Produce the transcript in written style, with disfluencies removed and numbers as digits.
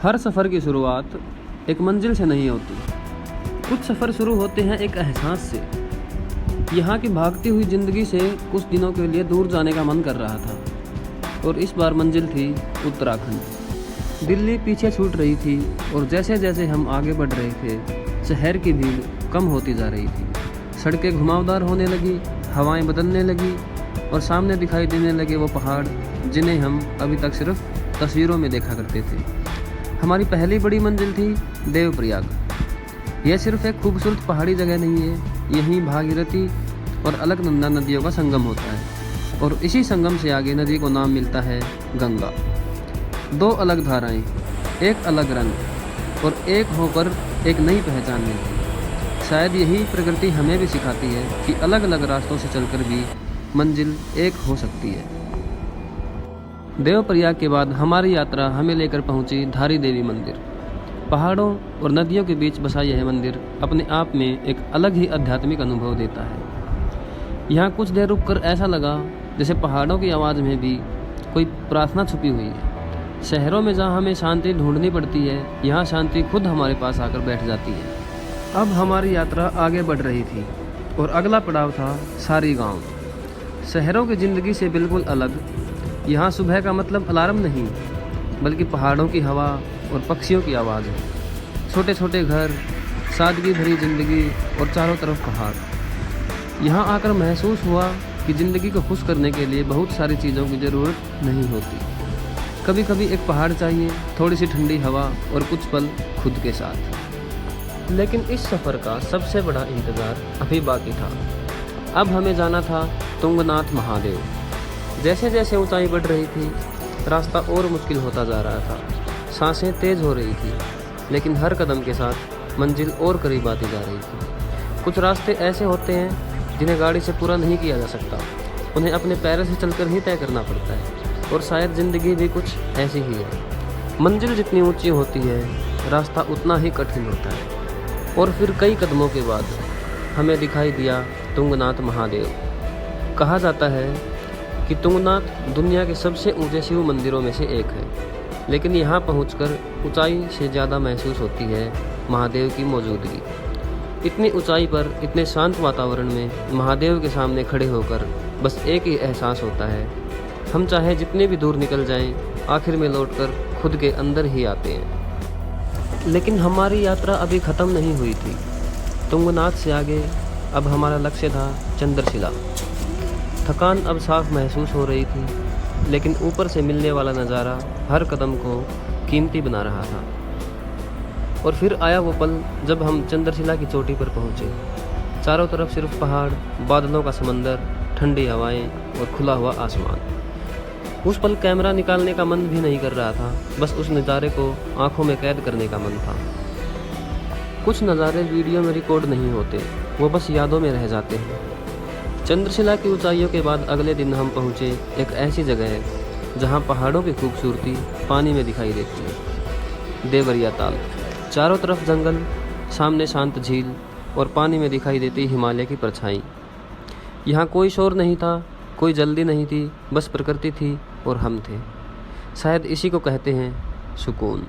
हर सफ़र की शुरुआत एक मंजिल से नहीं होती। कुछ सफ़र शुरू होते हैं एक एहसास से। यहाँ की भागती हुई ज़िंदगी से कुछ दिनों के लिए दूर जाने का मन कर रहा था और इस बार मंजिल थी उत्तराखंड। दिल्ली पीछे छूट रही थी और जैसे जैसे हम आगे बढ़ रहे थे शहर की भीड़ कम होती जा रही थी। सड़कें घुमावदार होने लगी, हवाएं बदलने लगी और सामने दिखाई देने लगे वो पहाड़ जिन्हें हम अभी तक सिर्फ तस्वीरों में देखा करते थे। हमारी पहली बड़ी मंजिल थी देवप्रयाग। यह सिर्फ एक खूबसूरत पहाड़ी जगह नहीं है, यहीं भागीरथी और अलकनंदा नदियों का संगम होता है और इसी संगम से आगे नदी को नाम मिलता है गंगा। दो अलग धाराएं, एक अलग रंग और एक होकर एक नई पहचान मिलती। शायद यही प्रकृति हमें भी सिखाती है कि अलग अलग रास्तों से चलकर भी मंजिल एक हो सकती है। देवप्रयाग के बाद हमारी यात्रा हमें लेकर पहुंची धारी देवी मंदिर। पहाड़ों और नदियों के बीच बसा यह मंदिर अपने आप में एक अलग ही आध्यात्मिक अनुभव देता है। यहाँ कुछ देर रुककर ऐसा लगा जैसे पहाड़ों की आवाज़ में भी कोई प्रार्थना छुपी हुई है। शहरों में जहाँ हमें शांति ढूंढनी पड़ती है, यहाँ शांति खुद हमारे पास आकर बैठ जाती है। अब हमारी यात्रा आगे बढ़ रही थी और अगला पड़ाव था सारी गाँव। शहरों की ज़िंदगी से बिल्कुल अलग। यहाँ सुबह का मतलब अलार्म नहीं, बल्कि पहाड़ों की हवा और पक्षियों की आवाज़ है। छोटे छोटे घर, सादगी भरी ज़िंदगी और चारों तरफ पहाड़। यहाँ आकर महसूस हुआ कि ज़िंदगी को खुश करने के लिए बहुत सारी चीज़ों की ज़रूरत नहीं होती। कभी कभी एक पहाड़ चाहिए, थोड़ी सी ठंडी हवा और कुछ पल खुद के साथ। लेकिन इस सफ़र का सबसे बड़ा इंतज़ार अभी बाकी था। अब हमें जाना था तुंगनाथ महादेव। जैसे जैसे ऊंचाई बढ़ रही थी रास्ता और मुश्किल होता जा रहा था। सांसें तेज़ हो रही थी, लेकिन हर कदम के साथ मंजिल और करीब आती जा रही थी। कुछ रास्ते ऐसे होते हैं जिन्हें गाड़ी से पूरा नहीं किया जा सकता, उन्हें अपने पैरों से चलकर ही तय करना पड़ता है। और शायद ज़िंदगी भी कुछ ऐसी ही है। मंजिल जितनी ऊंची होती है, रास्ता उतना ही कठिन होता है। और फिर कई कदमों के बाद हमें दिखाई दिया तुंगनाथ महादेव। कहा जाता है कि तुंगनाथ दुनिया के सबसे ऊंचे शिव मंदिरों में से एक है, लेकिन यहाँ पहुंचकर ऊंचाई से ज़्यादा महसूस होती है महादेव की मौजूदगी। इतनी ऊंचाई पर, इतने शांत वातावरण में महादेव के सामने खड़े होकर बस एक ही एहसास होता है, हम चाहे जितने भी दूर निकल जाएं, आखिर में लौटकर खुद के अंदर ही आते हैं। लेकिन हमारी यात्रा अभी ख़त्म नहीं हुई थी। तुंगनाथ से आगे अब हमारा लक्ष्य था चंद्रशिला। थकान अब साफ महसूस हो रही थी, लेकिन ऊपर से मिलने वाला नज़ारा हर कदम को कीमती बना रहा था। और फिर आया वो पल जब हम चंद्रशिला की चोटी पर पहुँचे। चारों तरफ सिर्फ पहाड़, बादलों का समंदर, ठंडी हवाएं और खुला हुआ आसमान। उस पल कैमरा निकालने का मन भी नहीं कर रहा था, बस उस नज़ारे को आंखों में कैद करने का मन था। कुछ नज़ारे वीडियो में रिकॉर्ड नहीं होते, वो बस यादों में रह जाते हैं। चंद्रशिला की ऊंचाइयों के बाद अगले दिन हम पहुँचे एक ऐसी जगह है जहाँ पहाड़ों की खूबसूरती पानी में दिखाई देती है। देवरिया ताल। चारों तरफ जंगल, सामने शांत झील और पानी में दिखाई देती हिमालय की परछाई। यहाँ कोई शोर नहीं था, कोई जल्दी नहीं थी, बस प्रकृति थी और हम थे। शायद इसी को कहते हैं सुकून।